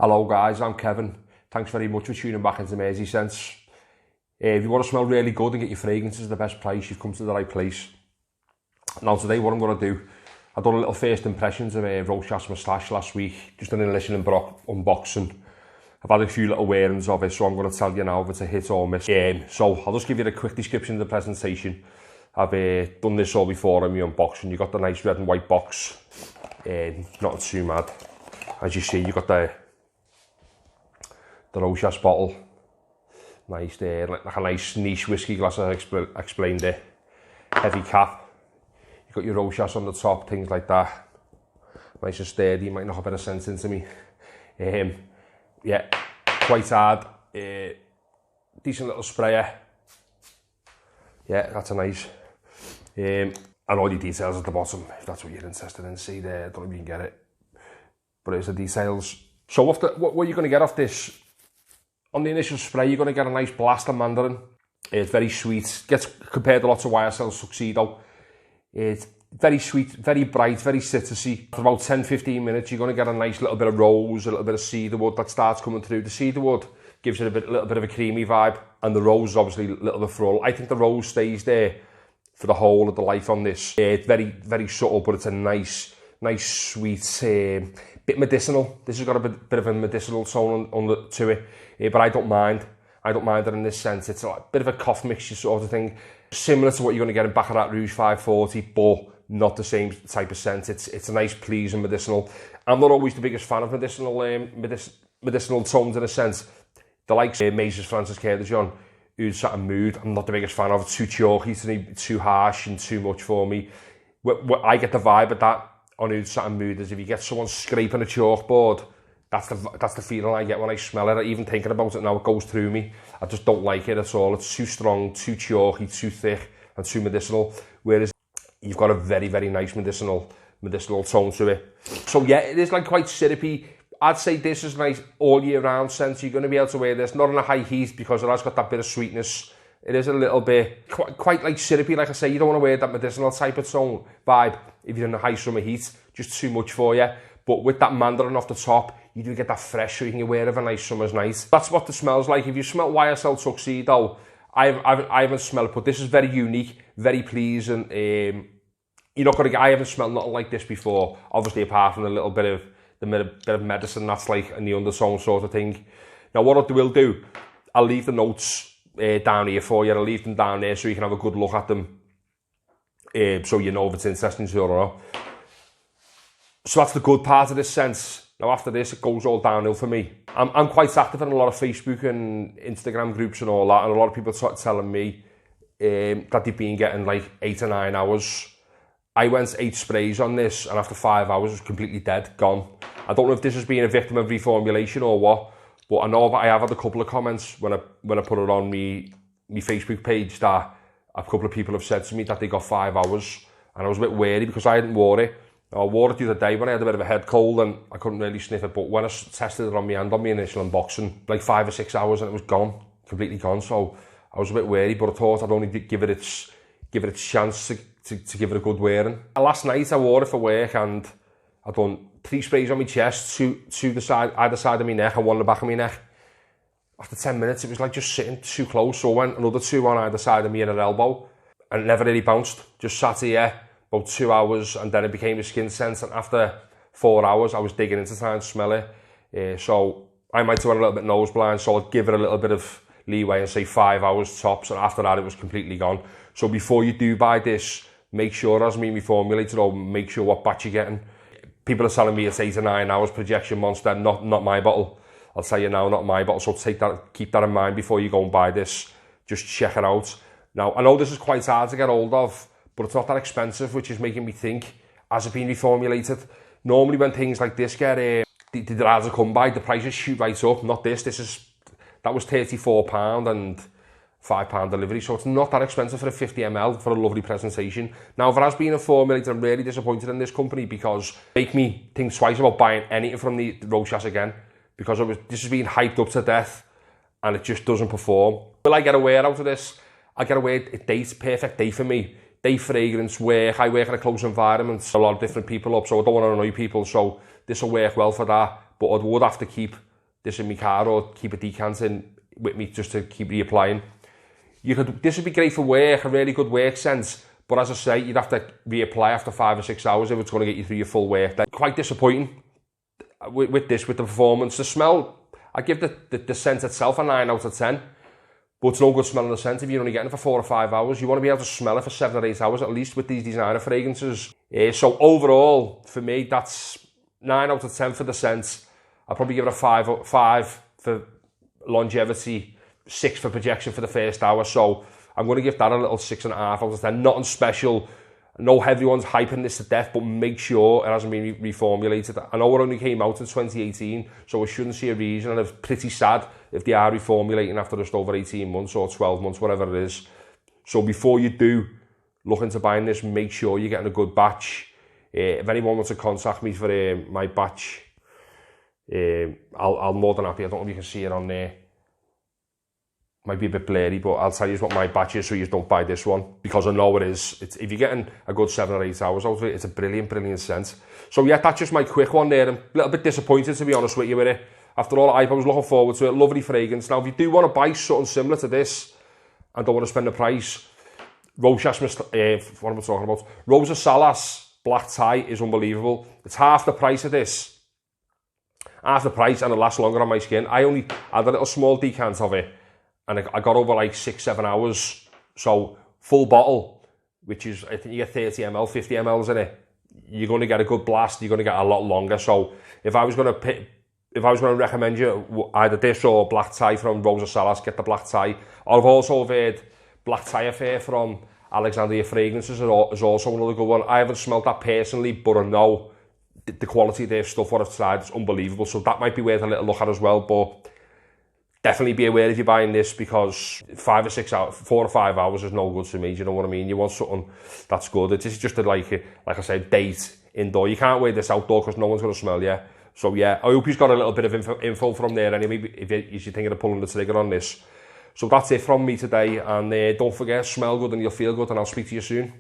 Hello guys, I'm Kevin. Thanks very much for tuning back into Mersey Sense. If you want to smell really good and get your fragrances at the best price, you've come to the right place. Now today what I'm going to do, I've done a little first impressions of Rochas moustache last week, just an initial unboxing. I've had a few little wearings of it, so I'm going to tell you now if it's a hit or miss. So I'll just give you a quick description of the presentation. I've done this all before in my unboxing. You've got the nice red and white box, not too mad. As you see, you've got the Rochas bottle, nice there, like a nice niche whiskey glass, as I explained it. Heavy cap, you've got your Rochas on the top, things like that. Nice and sturdy, you might knock a bit of sense into me. Yeah, quite hard, decent little sprayer. Yeah, that's a nice. And all your details at the bottom, if that's what you're interested in. See there, I don't know if you can get it, but it's the details. So what are you going to get off this? On the initial spray, you're going to get a nice blast of mandarin. It's very sweet. Gets compared a lot to YSL Tuxedo. It's very sweet, very bright, very citrusy. For about 10-15 minutes, you're going to get a nice little bit of rose, a little bit of cedarwood that starts coming through. The cedarwood gives it a little bit of a creamy vibe, and the rose is obviously a little bit floral. I think the rose stays there for the whole of the life on this. It's very, very subtle, but it's a nice, sweet, bit medicinal. This has got a bit of a medicinal tone to it, but I don't mind. I don't mind it in this sense. It's a bit of a cough mixture sort of thing, similar to what you're going to get in Baccarat Rouge 540, but not the same type of scent. It's a nice, pleasing medicinal. I'm not always the biggest fan of medicinal tones in a sense. The likes of Macy's Francis Kerdijon, who's sat in mood, I'm not the biggest fan of. It's too chalky, too harsh and too much for me. I get the vibe of that on who's sat in mood, is if you get someone scraping a chalkboard, that's the feeling I get when I smell it. Even thinking about it now, it goes through me. I just don't like it at all. It's too strong, too chalky, too thick and too medicinal. Whereas you've got a very, very nice medicinal tone to it. So yeah, it is like quite syrupy. I'd say this is nice all year round scent. You're going to be able to wear this, not in a high heat, because it has got that bit of sweetness. It is a little bit, quite like syrupy. Like I say, you don't want to wear that medicinal type of tone vibe if you're in a high summer heat. Just too much for you. But with that mandarin off the top, you do get that fresh, so you can wear it a nice summer's night. That's what the smells like. If you smell YSL Tuxedo, I haven't smelled it, but this is very unique, very pleasing. You're not going to get, I haven't smelled nothing like this before, obviously apart from a little bit of medicine that's like in the undertone sort of thing. Now what I will do, I'll leave the notes down here for you. I'll leave them down there so you can have a good look at them, so you know if it's interesting to you or not. So that's the good part of this sense. Now after this, it goes all downhill for me. I'm quite active in a lot of Facebook and Instagram groups and all that, and a lot of people telling me that they've been getting like 8 or 9 hours. I went 8 sprays on this, and after 5 hours, it was completely dead, gone. I don't know if this has been a victim of reformulation or what, but I know that I have had a couple of comments when I put it on me Facebook page that a couple of people have said to me that they got 5 hours, and I was a bit wary because I hadn't wore it. I wore it the other day when I had a bit of a head cold and I couldn't really sniff it, but when I tested it on my hand on my initial unboxing, like 5 or 6 hours, and it was gone, completely gone. So I was a bit wary, but I thought I'd only give it its chance to give it a good wearing. Last night I wore it for work, and I done 3 sprays on my chest, two either side of my neck and one on the back of my neck. After 10 minutes, it was like just sitting too close, so I went another 2 on either side of me and an elbow, and it never really bounced. Just sat here about 2 hours, and then it became a skin sense, and after 4 hours I was digging into trying to smell it. So I might have went a little bit nose blind, so I'd give it a little bit of leeway and say 5 hours tops, and after that it was completely gone. So before you do buy this, make sure, as me formulator, or make sure what batch you're getting. People are telling me it's 8 or 9 hours projection monster, not my bottle. I'll tell you now, not my bottle, so keep that in mind before you go and buy this. Just check it out. Now, I know this is quite hard to get hold of, but it's not that expensive, which is making me think, has it been reformulated? Normally when things like this get, they're hard to come by, the prices shoot right up. Not this, that was £34 and £5 delivery, so it's not that expensive for a 50ml for a lovely presentation. Now, if it has been a formulator, I'm really disappointed in this company, because they make me think twice about buying anything from the Rochas again, because this has been hyped up to death and it just doesn't perform. Will I get a wear out of this? I get a wear, perfect day for me. Day fragrance, work. I work in a close environment, a lot of different people up, so I don't want to annoy people, so this will work well for that. But I would have to keep this in my car or keep a decant in with me just to keep reapplying. This would be great for work, a really good work sense, but as I say, you'd have to reapply after 5 or 6 hours if it's going to get you through your full work day. Quite disappointing with the performance. The smell, I give the scent itself a 9 out of 10, but it's no good smelling the scent if you're only getting it for 4 or 5 hours. You want to be able to smell it for 7 or 8 hours at least with these designer fragrances. So overall, for me, that's 9 out of 10 for the scent. I'll probably give it a 5 for longevity, 6 for projection for the first hour. So I'm going to give that a little 6.5 out of 10. Nothing special. No, everyone's hyping this to death, but make sure it hasn't been reformulated. I know it only came out in 2018, so I shouldn't see a reason, and it's pretty sad if they are reformulating after just over 18 months or 12 months, whatever it is. So before you do look into buying this, make sure you're getting a good batch. If anyone wants to contact me for my batch, I'll more than happy. I don't know if you can see it on there. Might be a bit blurry, but I'll tell you what my batch is so you don't buy this one, because I know it is. If you're getting a good 7 or 8 hours out of it, it's a brilliant scent. So yeah, that's just my quick one there. I'm a little bit disappointed, to be honest with you, with it. After all, I was looking forward to it. Lovely fragrance. Now, if you do want to buy something similar to this and don't want to spend the price, Rochas, what am I talking about? Rosa Salas black tie is unbelievable. It's half the price of this. Half the price, and it lasts longer on my skin. I only had a little small decant of it, and I got over like 6-7 hours. So full bottle, which is, I think you get 30 ml, 50 mLs in it. You're going to get a good blast. You're going to get a lot longer. So if I was going to recommend you either this or black tie from Rosa Salas, get the black tie. I've also heard black tie affair from Alexandria Fragrances is also another good one. I haven't smelled that personally, but I know the quality of their stuff, what I've tried, is unbelievable. So that might be worth a little look at as well. But definitely be aware if you're buying this, because 5 or 6 hours, 4 or 5 hours is no good to me. Do you know what I mean? You want something that's good. It's just like I said, date indoor. You can't wear this outdoor because no one's going to smell you. So yeah, I hope you've got a little bit of info from there anyway, if you're thinking of pulling the trigger on this. So that's it from me today, and don't forget, smell good and you'll feel good, and I'll speak to you soon.